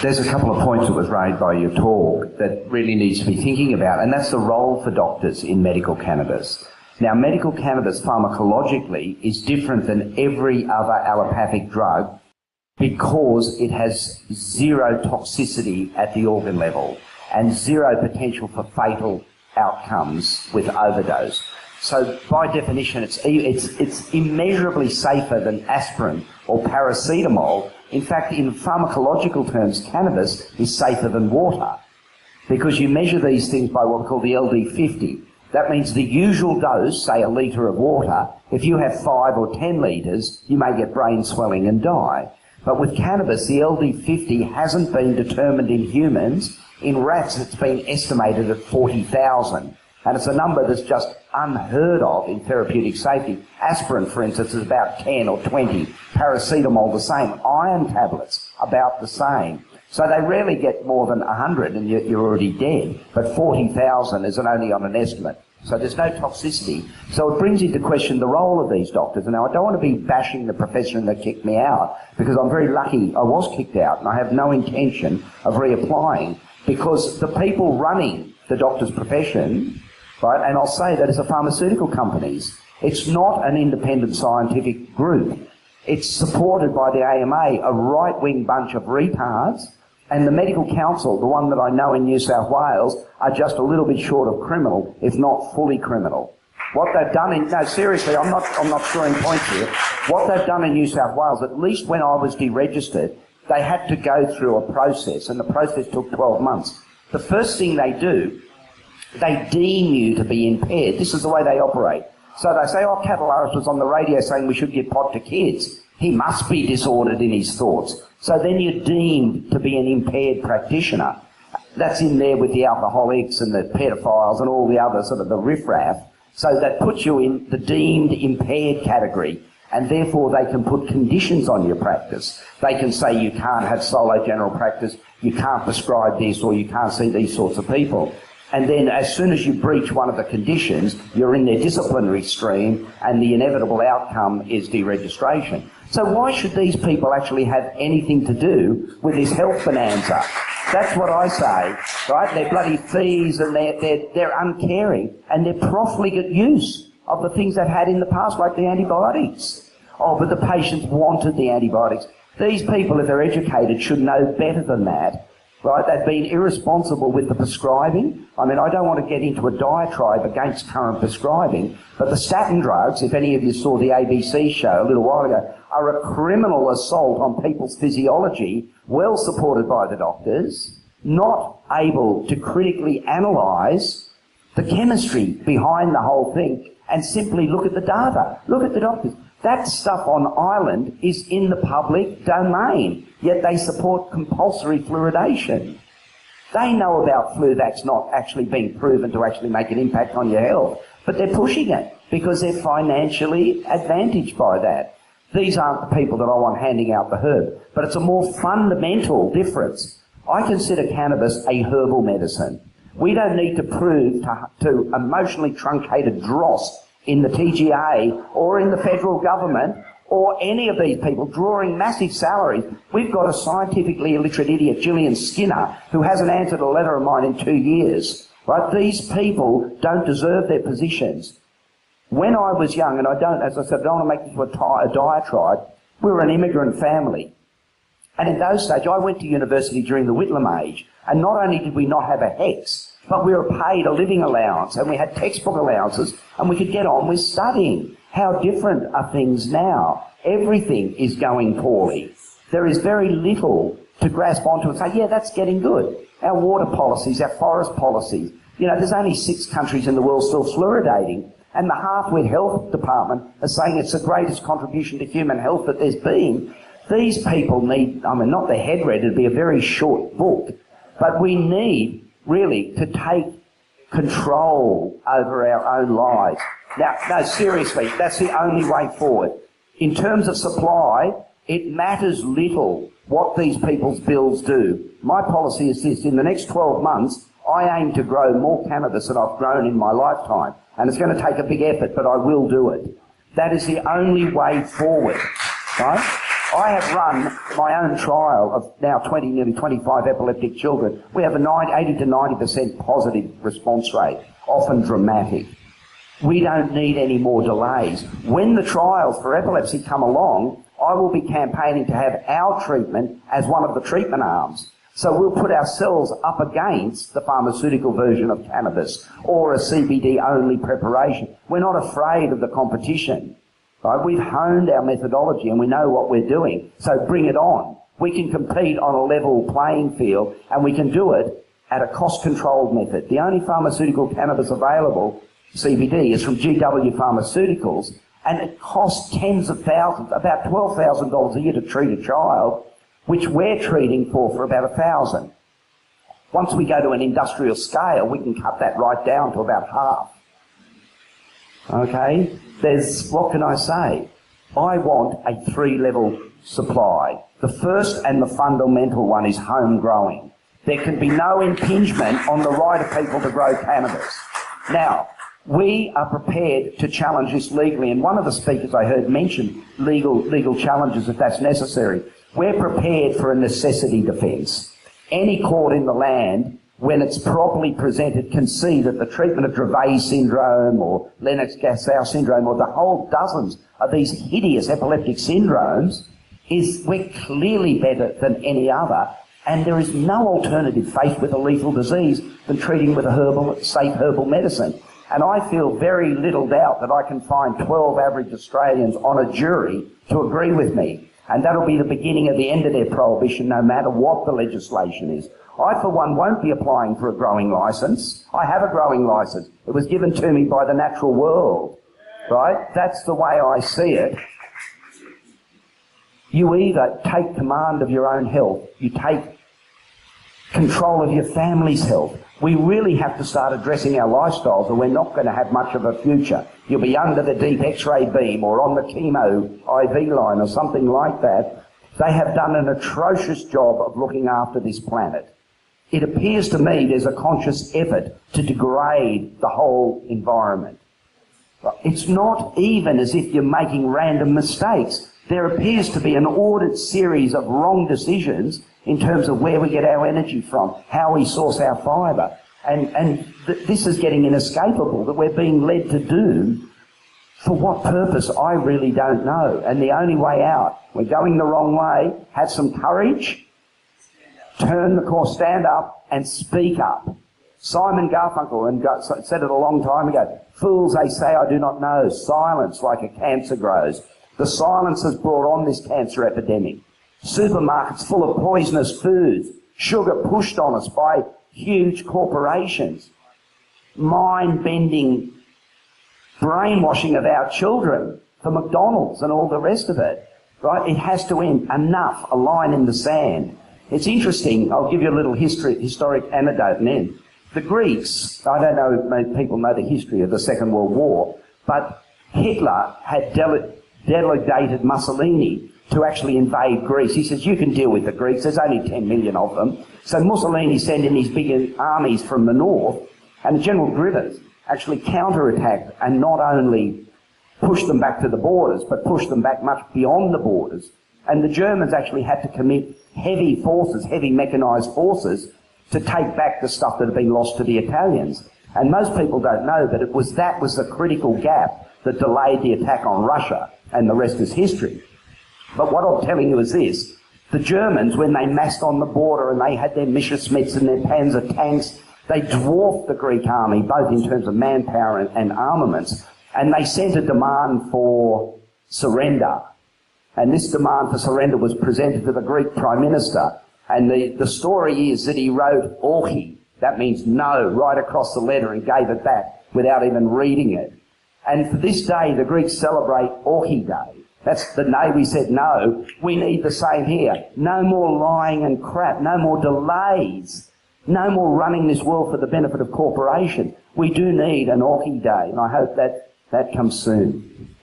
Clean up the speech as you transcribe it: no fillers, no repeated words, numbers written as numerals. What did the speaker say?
There's a couple of points that was raised by your talk that really needs to be thinking about, and that's the role for doctors in medical cannabis. Now, medical cannabis pharmacologically is different than every other allopathic drug because it has zero toxicity at the organ level and zero potential for fatal outcomes with overdose. So by definition, it's immeasurably safer than aspirin or paracetamol. In fact, in pharmacological terms, cannabis is safer than water because you measure these things by what we call the LD50. That means the usual dose, say a litre of water, if you have 5 or 10 litres, you may get brain swelling and die. But with cannabis, the LD50 hasn't been determined in humans. In rats, it's been estimated at 40,000. And it's a number that's just unheard of in therapeutic safety. Aspirin, for instance, is about 10 or 20. Paracetamol, the same. Iron tablets, about the same. So they rarely get more than 100 and you're already dead. But 40,000 is only on an estimate. So there's no toxicity. So it brings into question the role of these doctors. And now I don't want to be bashing the profession that kicked me out because I'm very lucky I was kicked out and I have no intention of reapplying because the people running the doctor's profession, right, and I'll say that it's the pharmaceutical companies. It's not an independent scientific group. It's supported by the AMA, a right-wing bunch of retards, and the medical council, the one that I know in New South Wales, are just a little bit short of criminal, if not fully criminal. What they've done in, no, seriously, I'm not scoring points here. What they've done in New South Wales, at least when I was deregistered, they had to go through a process, and the process took 12 months. The first thing they do, they deem you to be impaired. This is the way they operate. So they say, oh, Katelaris was on the radio saying we should give pot to kids. He must be disordered in his thoughts. So then you're deemed to be an impaired practitioner. That's in there with the alcoholics and the pedophiles and all the other sort of the riffraff. So that puts you in the deemed impaired category, and therefore they can put conditions on your practice. They can say you can't have solo general practice, you can't prescribe this, or you can't see these sorts of people. And then as soon as you breach one of the conditions, you're in their disciplinary stream, and the inevitable outcome is deregistration. So why should these people actually have anything to do with this health bonanza? That's what I say, right? They're bloody thieves and they're uncaring, and they're profligate use of the things they've had in the past, like the antibiotics. Oh, but the patients wanted the antibiotics. These people, if they're educated, should know better than that. Right, they've been irresponsible with the prescribing. I mean, I don't want to get into a diatribe against current prescribing, but the statin drugs, if any of you saw the ABC show a little while ago, are a criminal assault on people's physiology, well supported by the doctors, not able to critically analyse the chemistry behind the whole thing and simply look at the data. Look at the doctors. That stuff on Ireland is in the public domain, yet they support compulsory fluoridation. They know about flu that's not actually being proven to actually make an impact on your health, but they're pushing it because they're financially advantaged by that. These aren't the people that I want handing out the herb, but it's a more fundamental difference. I consider cannabis a herbal medicine. We don't need to prove to emotionally truncated dross in the TGA or in the federal government or any of these people drawing massive salaries. We've got a scientifically illiterate idiot, Gillian Skinner, who hasn't answered a letter of mine in 2 years. Right? These people don't deserve their positions. When I was young, and I don't, as I said, I don't want to make this a diatribe, we were an immigrant family. And in those days, I went to university during the Whitlam age, and not only did we not have a HECS, but we were paid a living allowance, and we had textbook allowances, and we could get on with studying. How different are things now? Everything is going poorly. There is very little to grasp onto and say, yeah, that's getting good. Our water policies, our forest policies. You know, there's only 6 countries in the world still fluoridating, and the Hartford Health Department are saying it's the greatest contribution to human health that there's been. These people need, I mean, not the head read, it'd be a very short book, but we need really to take control over our own lives. Now, no, seriously, that's the only way forward. In terms of supply, it matters little what these people's bills do. My policy is this: in the next 12 months, I aim to grow more cannabis than I've grown in my lifetime. And it's going to take a big effort, but I will do it. That is the only way forward, right? I have run my own trial of now nearly 25 epileptic children. We have a 80 to 90% positive response rate, often dramatic. We don't need any more delays. When the trials for epilepsy come along, I will be campaigning to have our treatment as one of the treatment arms. So we'll put ourselves up against the pharmaceutical version of cannabis or a CBD-only preparation. We're not afraid of the competition. Right? We've honed our methodology and we know what we're doing. So bring it on. We can compete on a level playing field and we can do it at a cost-controlled method. The only pharmaceutical cannabis available, CBD, is from GW Pharmaceuticals, and it costs tens of thousands, about $12,000 a year to treat a child, which we're treating for about $1,000. Once we go to an industrial scale, we can cut that right down to about half. Okay? What can I say? I want a 3-level supply. The first and the fundamental one is home growing. There can be no impingement on the right of people to grow cannabis. Now, we are prepared to challenge this legally, and one of the speakers I heard mention legal challenges if that's necessary. We're prepared for a necessity defence. Any court in the land, when it's properly presented, can see that the treatment of Dravet syndrome or Lennox-Gastaut syndrome or the whole dozens of these hideous epileptic syndromes we're clearly better than any other, and there is no alternative faced with a lethal disease than treating with a safe herbal medicine. And I feel very little doubt that I can find 12 average Australians on a jury to agree with me. And that'll be the beginning of the end of their prohibition, no matter what the legislation is. I, for one, won't be applying for a growing licence. I have a growing licence. It was given to me by the natural world, right? That's the way I see it. You either take command of your own health, you take control of your family's health. We really have to start addressing our lifestyles or we're not going to have much of a future. You'll be under the deep X-ray beam or on the chemo IV line or something like that. They have done an atrocious job of looking after this planet. It appears to me there's a conscious effort to degrade the whole environment. It's not even as if you're making random mistakes. There appears to be an ordered series of wrong decisions in terms of where we get our energy from, how we source our fibre. And this is getting inescapable, that we're being led to do. For what purpose, I really don't know. And the only way out, we're going the wrong way, have some courage, turn the course, stand up and speak up. Simon Garfunkel said it a long time ago, fools, they say I do not know, silence like a cancer grows. The silence has brought on this cancer epidemic. Supermarkets full of poisonous foods, sugar pushed on us by huge corporations, mind-bending brainwashing of our children for McDonald's and all the rest of it, right? It has to end. Enough. A line in the sand. It's interesting. I'll give you a little historic anecdote and end. The Greeks, I don't know if people know the history of the Second World War, but Hitler had delegated Mussolini to actually invade Greece. He says, you can deal with the Greeks, there's only 10 million of them. So Mussolini sent in these big armies from the north, and General Grievous actually counterattacked and not only pushed them back to the borders, but pushed them back much beyond the borders. And the Germans actually had to commit heavy mechanised forces, to take back the stuff that had been lost to the Italians. And most people don't know that that was the critical gap that delayed the attack on Russia, and the rest is history. But what I'm telling you is this. The Germans, when they massed on the border and they had their Messerschmitts and their Panzer tanks, they dwarfed the Greek army, both in terms of manpower and armaments, and they sent a demand for surrender. And this demand for surrender was presented to the Greek Prime Minister. And the story is that he wrote Orchi, that means no, right across the letter and gave it back without even reading it. And for this day, the Greeks celebrate Orchi Day. That's the day we said, no, we need the same here. No more lying and crap, no more delays, no more running this world for the benefit of corporations. We do need an Orchi Day, and I hope that comes soon.